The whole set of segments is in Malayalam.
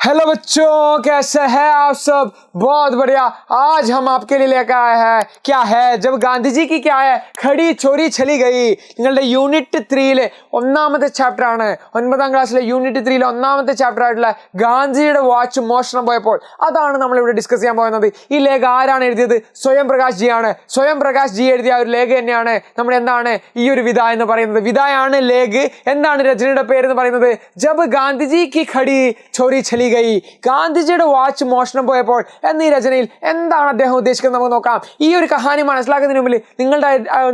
हेलो बच्चों, कैसे हैं आप सब? बहुत बढ़िया। आज हम आपके लिए लेकर आए हैं क्या है जब गांधी जी की क्या है खड़ी ചോരി ചലി गई നിങ്ങളുടെ യൂണിറ്റ് 3 ഒന്നാമത്തെ ചാപ്റ്റർ ആണ്. 9ാം ക്ലാസ്സിലെ യൂണിറ്റ് 3 ഒന്നാമത്തെ ചാപ്റ്റർ ആയിട്ടുള്ള ഗാന്ധിജിയുടെ വാച്ച് മോഷണം പോയപ്പോൾ അതാണ് നമ്മൾ ഇവിടെ ഡിസ്കസ് ചെയ്യാൻ പോകുന്നത്. ഈ ലേഖ ആരാണ് എഴുതിയത്? സ്വയം പ്രകാശ് ജി ആണ്. സ്വയം പ്രകാശ് ജി എഴുതിയ ഒരു ലേഖ തന്നെയാണ് നമ്മൾ എന്താണ് ഈ ഒരു വിധ എന്ന് പറയുന്നത്. വിധയാണ് ലേഖ. എന്താണ് രചനയുടെ പേര് എന്ന് പറയുന്നത്? ജബ് ഗാന്ധിജി കി ഖടി ചോരി ചലി ഗയി. ഗാന്ധിജിയുടെ വാച്ച് മോഷണം പോയപ്പോൾ എന്നീ രചനയിൽ എന്താണ് അദ്ദേഹം ഉദ്ദേശിക്കുന്നത് നമുക്ക് നോക്കാം. ഈ ഒരു കഹാനി മനസ്സിലാക്കുന്നതിന് മുമ്പിൽ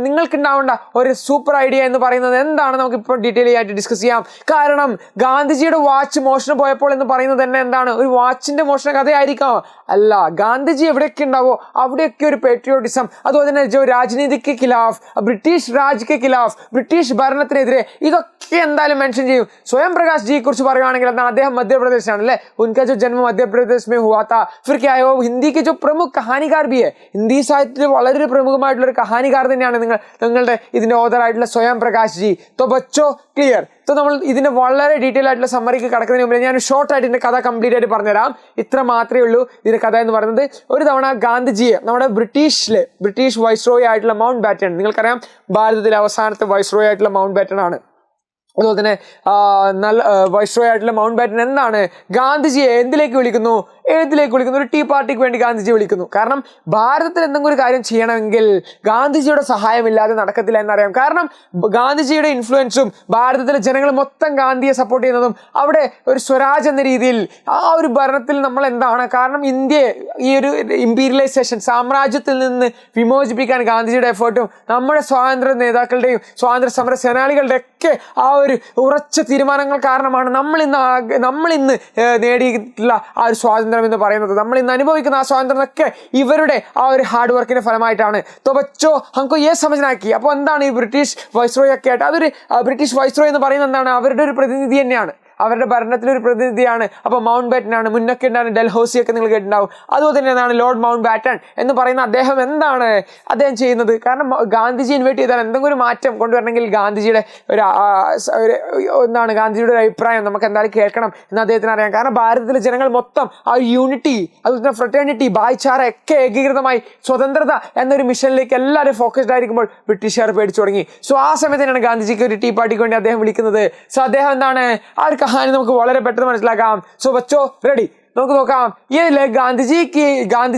നിങ്ങൾക്കുണ്ടാവേണ്ട ഒരു സൂപ്പർ ഐഡിയ എന്ന് പറയുന്നത് എന്താണ് നമുക്ക് ഇപ്പോൾ ഡീറ്റെയിൽ ആയിട്ട് ഡിസ്കസ് ചെയ്യാം. കാരണം ഗാന്ധിജിയുടെ വാച്ച് മോഷണം പോയപ്പോൾ എന്ന് പറയുന്നത് തന്നെ എന്താണ് ഒരു വാച്ചിന്റെ മോഷണ കഥയായിരിക്കാം? അല്ല, ഗാന്ധിജി എവിടെയൊക്കെ ഉണ്ടാവോ അവിടെയൊക്കെ ഒരു പേട്രിയോട്ടിസം, അതുപോലെ തന്നെ രാജ്നീതിക്ക് ഖിലാഫ്, ബ്രിട്ടീഷ് രാജ് ഖിലാഫ്, ബ്രിട്ടീഷ് ഭരണത്തിനെതിരെ ഇതൊക്കെ എന്തായാലും മെൻഷൻ ചെയ്യും. സ്വയം പ്രകാശ് ജിയെ കുറിച്ച് പറയുകയാണെങ്കിൽ എന്താണ് അദ്ദേഹം മധ്യപ്രദേശാണ് അല്ലെ. उनका जो जन्म मध्य प्रदेश में हुआ था. फिर क्या है वो हिंदी के जो प्रमुख कहानीकार भी है. ഹിന്ദി സാഹിത്യത്തിൽ വളരെ പ്രമുഖമായിട്ടുള്ള ഒരു കഹാനിക്കാർ തന്നെയാണ് നിങ്ങളുടെ ഇതിന്റെ ഓഥർ ആയിട്ടുള്ള സ്വയം പ്രകാശ് ജി. तो बच्चों क्लियर. तो നമ്മൾ ഇതിന്റെ വളരെ ഡീറ്റെയിൽ ആയിട്ടുള്ള സമ്മറിക്ക് കടക്കുന്നതിന് മുമ്പ് ഞാൻ ഷോർട്ട് ആയിട്ട് ഇതിന്റെ കഥ കംപ്ലീറ്റ് ആയിട്ട് പറഞ്ഞുതരാം. ഇത്ര മാത്രമേ ഉള്ളൂ ഇതിന്റെ കഥ എന്ന് പറയുന്നത്. ഒരു തവണ ഗാന്ധിജിയെ നമ്മുടെ ബ്രിട്ടീഷ് വൈസ്രോയി ആയിട്ടുള്ള മൗണ്ട് ബാറ്റൺ, നിങ്ങൾക്കറിയാം ഭാരതത്തിലെ അവസാനത്തെ വൈസ്രോയി ആയിട്ടുള്ള മൗണ്ട് ബാറ്റൺ ആണ്. അതുപോലെ തന്നെ നല്ല വൈസ്രോയി ആയിട്ടുള്ള മൗണ്ട് ബാറ്റൺ എന്താണ് ഗാന്ധിജിയെ എന്തിലേക്ക് വിളിക്കുന്നു? ഒരു ടീ പാർട്ടിക്ക് വേണ്ടി ഗാന്ധിജി വിളിക്കുന്നു. കാരണം ഭാരതത്തിൽ എന്തെങ്കിലും ഒരു കാര്യം ചെയ്യണമെങ്കിൽ ഗാന്ധിജിയുടെ സഹായമില്ലാതെ നടക്കത്തില്ല എന്നറിയാം. കാരണം ഗാന്ധിജിയുടെ ഇൻഫ്ലുവൻസും ഭാരതത്തിലെ ജനങ്ങൾ മൊത്തം ഗാന്ധിയെ സപ്പോർട്ട് ചെയ്യുന്നതും അവിടെ ഒരു സ്വരാജ് എന്ന രീതിയിൽ ആ ഒരു ഭരണത്തിൽ നമ്മൾ എന്താണ്, കാരണം ഇന്ത്യയെ ഈ ഒരു ഇമ്പീരിയലൈസേഷൻ സാമ്രാജ്യത്തിൽ നിന്ന് വിമോചിപ്പിക്കാൻ ഗാന്ധിജിയുടെ എഫേർട്ടും നമ്മുടെ സ്വാതന്ത്ര്യ നേതാക്കളുടെയും സ്വാതന്ത്ര്യ സമര സേനാനികളുടെ ഒക്കെ ആ ഒരു ഉറച്ച തീരുമാനങ്ങൾ കാരണമാണ് നമ്മൾ ഇന്ന് നേടിയിട്ടുള്ള ആ ഒരു സ്വാതന്ത്ര്യം എന്ന് പറയുന്നത്. നമ്മൾ ഇന്ന് അനുഭവിക്കുന്ന ആ സ്വാതന്ത്ര്യമൊക്കെ ഇവരുടെ ആ ഒരു ഹാർഡ് വർക്കിന്റെ ഫലമായിട്ടാണ്. तो बच्चों हमको ये समझना कि അപ്പോൾ എന്താണ് ഈ ബ്രിട്ടീഷ് വൈസ്രോയി ഒക്കെ ആയിട്ട് അതൊരു ബ്രിട്ടീഷ് വൈസ്രോയി എന്ന് പറയുന്നത് എന്താണ് അവരുടെ ഒരു പ്രതിനിധി തന്നെയാണ്, അവരുടെ ഭരണത്തിലൊരു പ്രതിനിധിയാണ്. അപ്പോൾ മൗണ്ട് ബാറ്റൻ ആണ്. മുന്നൊക്കെ ഉണ്ടാകുന്ന ഡൽഹൌസി ഒക്കെ നിങ്ങൾ കേട്ടിട്ടുണ്ടാവും. അതുപോലെ തന്നെ എന്താണ് ലോർഡ് മൗണ്ട് ബാറ്റൺ എന്ന് പറയുന്ന അദ്ദേഹം എന്താണ് അദ്ദേഹം ചെയ്യുന്നത്? കാരണം ഗാന്ധിജി ഇൻവൈറ്റ് ചെയ്താൽ എന്തെങ്കിലും ഒരു മാറ്റം കൊണ്ടുവരണമെങ്കിൽ ഗാന്ധിജിയുടെ ഗാന്ധിജിയുടെ ഒരു അഭിപ്രായം നമുക്ക് എന്തായാലും കേൾക്കണം എന്ന് അദ്ദേഹത്തിന് അറിയാം. കാരണം ഭാരതത്തിലെ ജനങ്ങൾ മൊത്തം ആ യൂണിറ്റി, അതുപോലെ തന്നെ ഫ്രട്ടേണിറ്റി, ഭായിച്ചാര ഒക്കെ ഏകീകൃതമായി സ്വതന്ത്രത എന്നൊരു മിഷനിലേക്ക് എല്ലാവരും ഫോക്കസ്ഡ് ആയിരിക്കുമ്പോൾ ബ്രിട്ടീഷുകാർ പേടിച്ചു തുടങ്ങി. സോ ആ സമയത്ത് തന്നെയാണ് ഗാന്ധിജിക്ക് ഒരു ടീ പാർട്ടിക്ക് വേണ്ടി അദ്ദേഹം വിളിക്കുന്നത്. സോ അദ്ദേഹം എന്താണ് ആ ഒരു കഹാനി നമുക്ക് വളരെ പെട്ടെന്ന് മനസ്സിലാക്കാം. സോ ബച്ചോ റെഡി? നമുക്ക് നോക്കാം. ये गांधी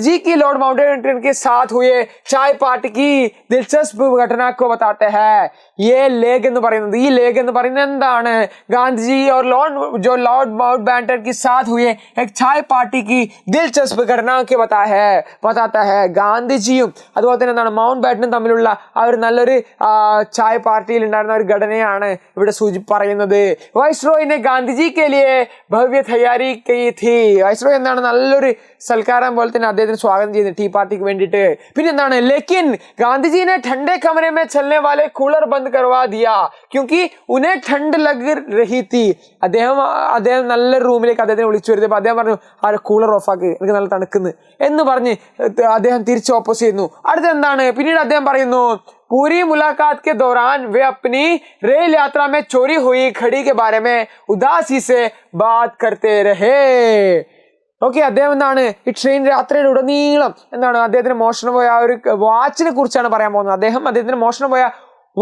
जी की लॉर्ड माउंटबेटन के साथ हुए चाय पार्टी की दिलचस्प घटना को बताते हैं. ये लेख എന്ന് പറയുന്നത്, ഈ ലേഖ എന്ന് പറയുന്നത് എന്താണ്? ഗാന്ധിജി और लॉर्ड माउंटबेटन के साथ हुए एक चाय पार्टी की दिलचस्प घटना के बताता है. ഗാന്ധിജിയും അതുപോലെ തന്നെ എന്താണ് മൗണ്ട് ബാറ്റനും തമ്മിലുള്ള ആ ഒരു നല്ലൊരു ചായ പാർട്ടിയിൽ ഉണ്ടായിരുന്ന ഒരു ഘടനയാണ് ഇവിടെ പറയുന്നത്. വൈസ്രോയിനെ ഗാന്ധിജി के लिए भव्य तैयारी की थी. വൈസ്രോയി എന്താണ് നല്ലൊരു സൽക്കാരം പോലെ തന്നെ അദ്ദേഹത്തിന് സ്വാഗതം ചെയ്യുന്നത് ടീ പാർട്ടിക്ക് വേണ്ടിയിട്ട്. പിന്നെ എന്താണ് लेकिन गांधी ने ठंडे कमरे में चलने वाले कूलर बंद करवा दिया क्योंकि उन्हें ठंड लग रही थी. അദ്ദേഹം നല്ല റൂമിലേക്ക് അദ്ദേഹത്തിനെ വിളിച്ചു വരുത്തിയപ്പോൾ അദ്ദേഹം പറഞ്ഞു ആ കൂളർ ഓഫാക്കി, എനിക്ക് നല്ല തണുക്കുന്നു എന്ന് പറഞ്ഞ് അദ്ദേഹം തിരിച്ച് ഓപ്പോസ് ചെയ്യുന്നു. അടുത്ത എന്താണ് പിന്നീട് അദ്ദേഹം പറയുന്നു पूरी मुलाकात के दौरान वे अपनी रेल यात्रा में चोरी हुई घड़ी के बारे में उदासी से बात करते रहे. ഓക്കെ, അദ്ദേഹം എന്താണ് ഈ ട്രെയിൻ യാത്രയുടെ ഉടനീളം എന്താണ് അദ്ദേഹത്തിന് മോഷണം പോയ ആ ഒരു വാച്ചിനെ കുറിച്ചാണ് പറയാൻ പോകുന്നത്. അദ്ദേഹത്തിന് മോഷണം പോയ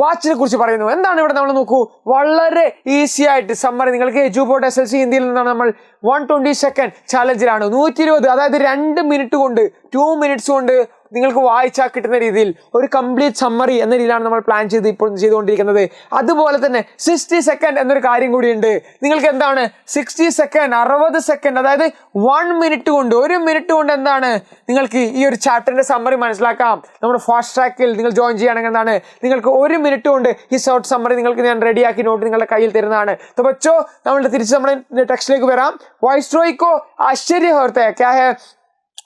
വാച്ചിനെ കുറിച്ച് പറയുന്നു. എന്താണ് ഇവിടെ നമ്മൾ നോക്കൂ, വളരെ ഈസി ആയിട്ട് സമ്മറി. നിങ്ങൾക്ക് എജുപോർട്ട് SLC ഹിന്ദിയിൽ നിന്നാണ് നമ്മൾ 120 സെക്കൻഡ് ചാലഞ്ചിലാണ്. 120, അതായത് 2 മിനിറ്റ് കൊണ്ട് 2 മിനിറ്റ്സ് കൊണ്ട് നിങ്ങൾക്ക് വായിച്ചാൽ കിട്ടുന്ന രീതിയിൽ ഒരു കംപ്ലീറ്റ് സമ്മറി എന്ന രീതിയിലാണ് നമ്മൾ പ്ലാൻ ഇപ്പോൾ ചെയ്തുകൊണ്ടിരിക്കുന്നത്. അതുപോലെ തന്നെ 60 സെക്കൻഡ് എന്നൊരു കാര്യം കൂടിയുണ്ട്. നിങ്ങൾക്ക് എന്താണ് 60 സെക്കൻഡ് 60 സെക്കൻഡ്, അതായത് 1 മിനിറ്റ് കൊണ്ട് 1 മിനിറ്റ് കൊണ്ട് എന്താണ് നിങ്ങൾക്ക് ഈ ഒരു ചാപ്റ്ററിന്റെ സമ്മറി മനസ്സിലാക്കാം. നമ്മുടെ ഫാസ്റ്റ് ട്രാക്കിൽ നിങ്ങൾ ജോയിൻ ചെയ്യുകയാണെങ്കിൽ എന്താണ് നിങ്ങൾക്ക് 1 മിനിറ്റ് കൊണ്ട് ഈ ഷോർട്ട് സമ്മറി നിങ്ങൾക്ക് ഞാൻ റെഡിയാക്കി നോട്ട് നിങ്ങളുടെ കയ്യിൽ തരുന്നതാണ്. तो बच्चों നമ്മൾ തിരിച്ച് നമ്മുടെ ടെക്സ്റ്റിലേക്ക് വരാം. വൈസ്രോയിക്കോ ആശ്ചര്യ ഹോർത്ത ക്യാ ഹൈ.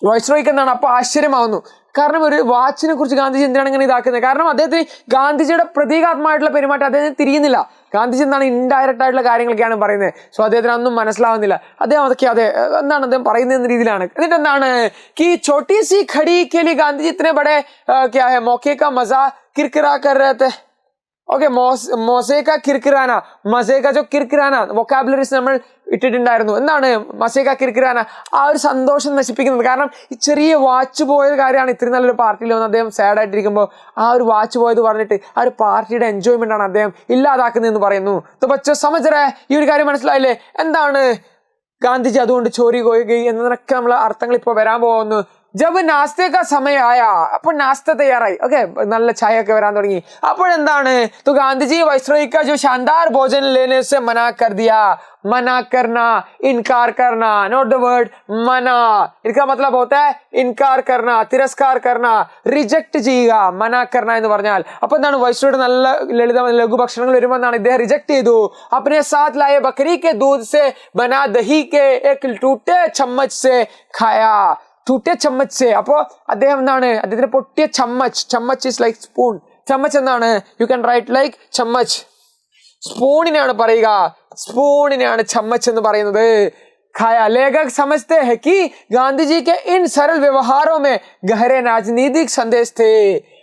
വൈസ്രോയിക്ക് എന്താണ് അപ്പോൾ ആശ്ചര്യമാവുന്നു. കാരണം ഒരു വാച്ചിനെ കുറിച്ച് ഗാന്ധിജി എന്തിനാണ് ഇങ്ങനെ ഇതാക്കുന്നത്? കാരണം അദ്ദേഹത്തിന് ഗാന്ധിജിയുടെ പ്രതീകാത്മകമായിട്ടുള്ള പെരുമാറ്റം അദ്ദേഹത്തിന് തിരിയുന്നില്ല. ഗാന്ധിജി എന്താണ് ഇൻഡയറക്റ്റ് ആയിട്ടുള്ള കാര്യങ്ങളൊക്കെയാണ് പറയുന്നത്. സോ അദ്ദേഹത്തിന് ഒന്നും മനസ്സിലാവുന്നില്ല. അദ്ദേഹം അതൊക്കെ എന്താണ് അദ്ദേഹം പറയുന്നത് എന്ന രീതിയിലാണ്. എന്നിട്ട് എന്താണ് कि छोटी सी घड़ी के लिए गांधी जी इतने बड़े क्या है मौके का मजा किरकिरा कर रहे थे. ഓക്കെ, മൊസേ കാ കിർക്കിറാന, മസേ കാ ജോ കിർക്കിറാന വൊക്കാബുലറീസ് നമ്മൾ ഇട്ടിട്ടുണ്ടായിരുന്നു. എന്താണ് മസേക കിർക്കിരാന ആ ഒരു സന്തോഷം നശിപ്പിക്കുന്നത്. കാരണം ഈ ചെറിയ വാച്ച് പോയ കാര്യമാണ് ഇത്രയും നല്ലൊരു പാർട്ടിയിൽ വന്ന് അദ്ദേഹം സാഡ് ആയിട്ടിരിക്കുമ്പോൾ ആ ഒരു വാച്ച് പോയത് പറഞ്ഞിട്ട് ആ ഒരു പാർട്ടിയുടെ എൻജോയ്മെന്റ് ആണ് അദ്ദേഹം ഇല്ലാതാക്കുന്നതെന്ന് പറയുന്നു. ബച്ചോ സമജറേ, ഈ ഒരു കാര്യം മനസ്സിലായില്ലേ? എന്താണ് ഗാന്ധിജി അതുകൊണ്ട് ചോരി കൊയ്യുകയും എന്നതിനൊക്കെ നമ്മൾ അർത്ഥങ്ങൾ ഇപ്പോൾ വരാൻ പോകുന്നു. ജബ് നാസ്തേക്ക സമയമായ, അപ്പോൾ നാസ്ത തയ്യാറായി. ഓക്കെ, നല്ല ചായ ഒക്കെ വരാൻ തുടങ്ങി. അപ്പോഴെന്താണ്, तो गांधी जी वाइसरॉय का जो शानदार भोजन लेने से मना कर दिया. मना करना, इनकार करना, नॉट द वर्ड मना. इसका मतलब होता है इनकार करना, തിരസ്കാർ करना, റിജക്ട് ചെയ്യുക. മന കർണ എന്ന് പറഞ്ഞാൽ അപ്പോൾ എന്താണ്, വൈസ്രോയുടെ നല്ല ലളിത ലഘുഭക്ഷണങ്ങൾ വരുമ്പോൾ എന്താണ് ഇദ്ദേഹം റിജക്ട് ചെയ്തു. अपने साथ लाए बकरी के दूध से बना दही के एक टूटे चम्मच से खाया. ടൂട്ടിയ ചമ്മച്ച്. അപ്പോൾ അദ്ദേഹം എന്താണ്, അദ്ദേഹത്തിന് പൊട്ടിയ ചമ്മച്ച്. ചമ്മച്ച് ഇസ് ലൈക്ക് സ്പൂൺ. ചമ്മച്ച് എന്താണ്, യു ക്യാൻ റൈറ്റ് ലൈക്ക് ചമ്മച്ച്. സ്പൂണിനാണ് പറയുക, സ്പൂണിനാണ് ചമ്മച്ച് എന്ന് പറയുന്നത്. खाया. लेखक समझते हैं कि गांधी जी के इन सरल व्यवहारों में गहरे राजनीतिक संदेश थे.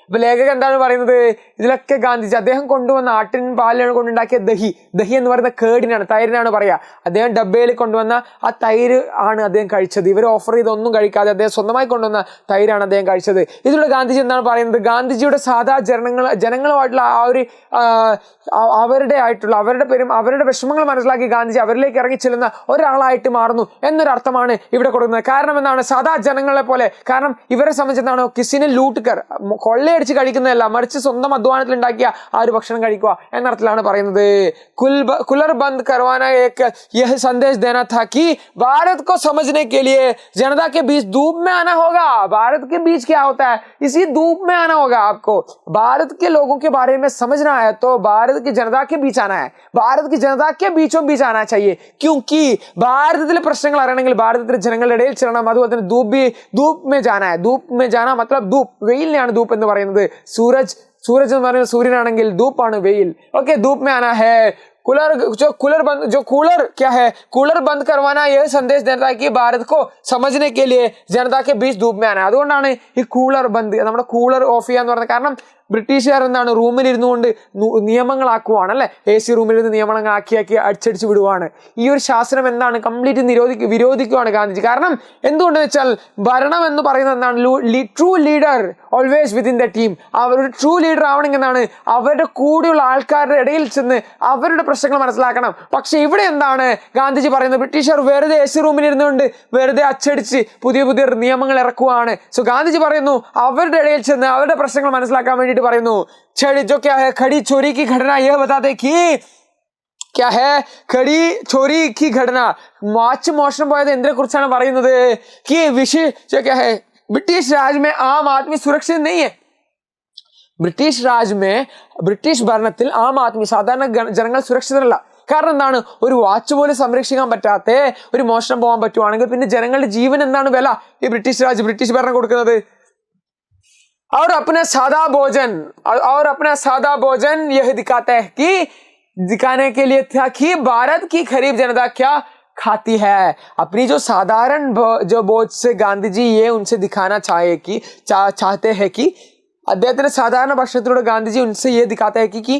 അപ്പൊ ലേഖകൻ എന്താണ് പറയുന്നത്, ഇതിലൊക്കെ ഗാന്ധിജി അദ്ദേഹം കൊണ്ടുവന്ന ആട്ടിൻ പാലിലാണ് കൊണ്ടുണ്ടാക്കിയ ദഹി. ദഹി എന്ന് പറയുന്ന കേടിനാണ്, തൈരിനാണ് പറയാ. അദ്ദേഹം ഡബ്ബയിൽ കൊണ്ടുവന്ന ആ തൈര് ആണ് അദ്ദേഹം കഴിച്ചത്. ഇവർ ഓഫർ ചെയ്തൊന്നും കഴിക്കാതെ അദ്ദേഹം സ്വന്തമായി കൊണ്ടുവന്ന തൈരാണ് അദ്ദേഹം കഴിച്ചത്. ഇതിലൂടെ ഗാന്ധിജി എന്താണ് പറയുന്നത്, ഗാന്ധിജിയുടെ സാധാ ജനങ്ങളുമായിട്ടുള്ള ആ ഒരു അവരുടെ വിഷമങ്ങൾ മനസ്സിലാക്കി ഗാന്ധിജി അവരിലേക്ക് ഇറങ്ങി ചെല്ലുന്ന ഒരാളായിട്ട് മാറുന്നു എന്നൊരു അർത്ഥമാണ് ഇവിടെ കൊടുക്കുന്നത്. കാരണം എന്താണ്, സാധാ ജനങ്ങളെ പോലെ. കാരണം ഇവരെ സംബന്ധിച്ചെന്താണ്, കിസിനെ ലൂട്ട്കർ, കൊള്ളയടിച്ച് കഴിക്കുന്നതല്ല, മറിച്ച് സ്വന്തം അധ്വാനത്തിൽ ഉണ്ടാക്കിയ ആ ഒരു ഭക്ഷണം കഴിക്കുക എന്നർത്ഥത്തിലാണ് പറയുന്നത്. कुलर बंद करवाना एक यह संदेश देना था कि भारत को समझने के लिए जनता के बीच धूप में आना होगा. भारत के बीच क्या होता है, इसी धूप में आना होगा. आपको भारत के लोगों के बारे में समझना है तो भारत की जनता के बीच आना है. भारत की जनता के बीचों बीच आना चाहिए. क्योंकि ഭാരതത്തിലെ പ്രശ്നങ്ങൾ അറിയണമെങ്കിൽ ഭാരതത്തിലെ ജനങ്ങളുടെ ഇടയിൽ ചെല്ലണം. അതുപോലെ തന്നെ ധൂപ്പ് में जाना है. धूप में जाना मतलब धूप, വെയിലിനെയാണ് ധൂപ്പ് എന്ന് പറയുന്നത്. सूरज എന്ന് പറയുന്നത് സൂര്യനാണെങ്കിൽ ധൂപ്പാണ് വെയിൽ. ഓക്കെ, ധൂപ്പ് में आना है. कूलर बंद करवाना यह संदेश देता है कि भारत को समझने के लिए जनता के बीच धूप में आना. അതുകൊണ്ടാണ് ഈ കൂളർ ബന്ദ്, നമ്മുടെ കൂളർ ഓഫ് ചെയ്യാന്ന് പറഞ്ഞത്. കാരണം ബ്രിട്ടീഷുകാർ എന്താണ്, റൂമിൽ ഇരുന്നു കൊണ്ട് നിയമങ്ങളാക്കുവാണ് അല്ലെ. AC റൂമിലിരുന്ന് നിയമങ്ങൾ ആക്കി അടിച്ചടിച്ച് വിടുവാണ്. ഈ ഒരു ശാസ്ത്രം എന്താണ്, കംപ്ലീറ്റ് വിരോധിക്കുവാണ് ഗാന്ധിജി. കാരണം എന്തുകൊണ്ടെന്ന് വെച്ചാൽ ഭരണം എന്ന് പറയുന്നത് എന്താണ്, true leader always within the team. അവരൊരു ട്രൂ ലീഡർ ആവണമെങ്കിൽ എന്താണ്, അവരുടെ കൂടെയുള്ള ആൾക്കാരുടെ ഇടയിൽ ചെന്ന് അവരുടെ പ്രശ്നങ്ങൾ മനസ്സിലാക്കണം. പക്ഷെ ഇവിടെ എന്താണ് ഗാന്ധിജി പറയുന്നത്, ബ്രിട്ടീഷുകാർ വെറുതെ AC റൂമിൽ ഇരുന്നുകൊണ്ട് വെറുതെ അച്ചടിച്ച് പുതിയ നിയമങ്ങൾ ഇറക്കുവാണ്. സോ ഗാന്ധിജി പറയുന്നു അവരുടെ ഇടയിൽ ചെന്ന് അവരുടെ പ്രശ്നങ്ങൾ മനസ്സിലാക്കാൻ വേണ്ടിയിട്ട് പറയുന്നു. जो क्या है खड़ी चोरी की घटना, यह बताते कि क्या है खड़ी चोरी की घटना. വാച്ച് മോഷണം പോയത് എന്തിനെ കുറിച്ചാണ് പറയുന്നത്, कि विषय जो क्या है, ब्रिटिश राज में आम आदमी सुरक्षित नहीं है. ബ്രിട്ടീഷ് ഭരണത്തിൽ ആം ആദ്മി, സാധാരണ ജനങ്ങൾ സുരക്ഷിതരല്ല. കാരണം എന്താണ്, ഒരു വാച്ച് പോലും സംരക്ഷിക്കാൻ പറ്റാത്ത ഒരു മോഷണം പോകാൻ പറ്റുവാണെങ്കിൽ പിന്നെ ജനങ്ങളുടെ ജീവൻ എന്താണ് വില ഈ ബ്രിട്ടീഷ് ഭരണം കൊടുക്കുന്നത്. और अपना सादा भोजन यह दिखाता है कि दिखाने के लिए था कि भारत की गरीब जनता क्या खाती है. अपनी जो साधारण जो भोज से गांधी जी ये उनसे दिखाना चाहते हैं कि അദ്ദേഹത്തിന്റെ സാധാരണ ഭക്ഷണത്തിലൂടെ ഗാന്ധിജി ഉൻസെ ये दिखाता है कि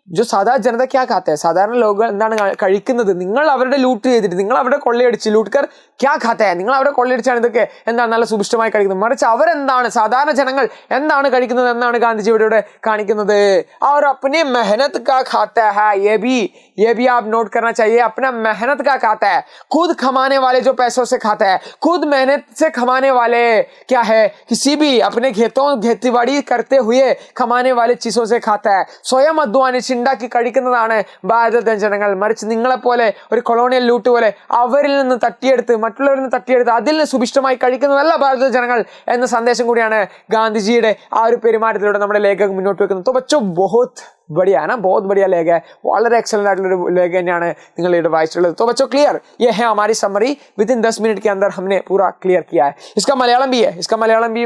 जो സാധാരണ ജനത ക്യാ ഖാത്തെ, സാധാരണ ലോകം എന്താണ് കഴിക്കുന്നത്. നിങ്ങൾ അവരുടെ ലൂട്ട് ചെയ്തിട്ട്, നിങ്ങൾ അവരുടെ കൊള്ളയടിച്ച്, ലൂട്ട്കർ ക്യാ ഖാത്തെ, നിങ്ങൾ അവരുടെ കൊള്ളയടിച്ചാണ് ഇതൊക്കെ എന്താണ് നല്ല സുഭിഷ്ടമായി കഴിക്കുന്നത്. മറിച്ച് അവരെന്താണ്, സാധാരണ ജനങ്ങൾ എന്താണ് കഴിക്കുന്നത് എന്നാണ് ഗാന്ധിജി ഇവിടെ കാണിക്കുന്നത്. और अपनी मेहनत का खाता है, ये भी आप नोट करना चाहिए. अपना मेहनत का खाता है, खुद कमाने वाले जो पैसों से खाता है, खुद मेहनत से कमाने वाले क्या है, किसी भी अपने खेतीबाड़ी करते हुए कमाने वाले चीजों से खाता है. സ്വയം അധ്വാനിച്ച് ഉണ്ടാക്കി കഴിക്കുന്നതാണ് ഭാരതത്തിലെ ജനങ്ങൾ. മറിച്ച് നിങ്ങളെപ്പോലെ ഒരു കൊളോണിയൽ ലൂട്ട് പോലെ അവരിൽ നിന്ന് തട്ടിയെടുത്ത്, മറ്റുള്ളവരിൽ നിന്ന് തട്ടിയെടുത്ത് അതിൽ നിന്ന് സുഭിഷ്ടമായി കഴിക്കുന്നതല്ല ഭാരതത്തിലെ ജനങ്ങൾ എന്ന സന്ദേശം കൂടിയാണ് ഗാന്ധിജിയുടെ ആ ഒരു പെരുമാറ്റത്തിലൂടെ നമ്മുടെ ലേഖകൻ മുന്നോട്ട് വെക്കുന്നത്. तो बच्चों बहुत बढ़िया है ना, बहुत बढ़िया लेख है, വളരെ എക്സലന്റ് ആയിട്ടുള്ള ഒരു लेख തന്നെയാണ് നിങ്ങൾ ഇവിടെ വായിച്ചിട്ടുള്ളത്. तो बच्चों क्लियर, ये है हमारी समरी. विद इन 10 मिनट के अंदर हमने पूरा क्लियर किया है. इसका मलयालम भी है,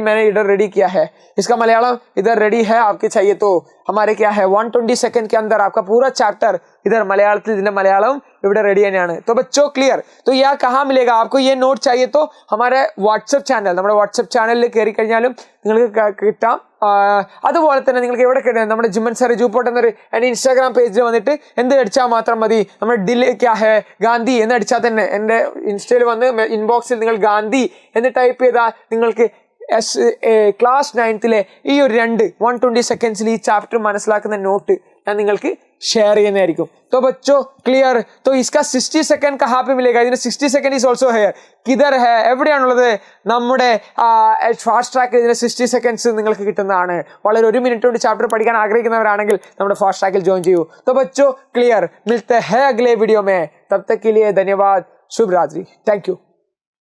मैंने इधर रेडी किया है. इसका मलयालम इधर रेडी है, आपके चाहिए तो हमारे क्या है 120 सेकंड के अंदर आपका पूरा चैप्टर इधर मलयालത്തിൽ ഇതിന്റെ മലയാളം ഇവിടെ റെഡി തന്നെയാണ്. तो बच्चों क्लियर, तो यह कहाँ मिलेगा आपको, ये नोट चाहिए तो हमारे व्हाट्सएप चैनल, നമ്മുടെ വാട്സ്ആപ്പ് ചാനലിൽ കയറി കഴിഞ്ഞാലും നിങ്ങൾക്ക് കിട്ടാം. അതുപോലെ തന്നെ നിങ്ങൾക്ക് എവിടെ കിട്ടും, നമ്മുടെ ജിമ്മൻ സർ ജൂപ്പോട്ട് എന്നൊരു എൻ്റെ ഇൻസ്റ്റാഗ്രാം പേജിൽ വന്നിട്ട് എന്ത് അടിച്ചാൽ മാത്രം മതി, നമ്മുടെ ദിൽ ക്യാ ഹേ ഗാന്ധി എന്ന് അടിച്ചാൽ തന്നെ എൻ്റെ ഇൻസ്റ്റയിൽ വന്ന് ഇൻബോക്സിൽ നിങ്ങൾ ഗാന്ധി എന്ന് ടൈപ്പ് ചെയ്താൽ നിങ്ങൾക്ക് ക്ലാസ് 9th ഈ ഒരു 120 സെക്കൻഡ്സിൽ ഈ ചാപ്റ്റർ മനസ്സിലാക്കുന്ന നോട്ട് ഞാൻ നിങ്ങൾക്ക് ഷെയർ ചെയ്യുന്നതായിരിക്കും. तो बच्चों क्लियर, तो इसका 60 सेकंड कहाँ पे मिलेगा? ഇതിന് 60 സെക്കൻഡ് ഈസ് ഓൾസോ ഹെയർ. കിധർ ഹേ, എവിടെയാണുള്ളത്? നമ്മുടെ ഫാസ്റ്റ് ട്രാക്ക് ഇതിന് 60 സെക്കൻഡ്സ് നിങ്ങൾക്ക് കിട്ടുന്നതാണ്. വളരെ 1 മിനിറ്റ് കൊണ്ട് ചാപ്റ്റർ പഠിക്കാൻ ആഗ്രഹിക്കുന്നവരാണെങ്കിൽ നമ്മുടെ ഫാസ്റ്റ് ട്രാക്കിൽ ജോയിൻ ചെയ്യൂ. तो बच्चों क्लियर, मिलते हैं अगले वीडियो में, तब तक के लिए धन्यवाद, शुभ रात्रि, थैंक यू.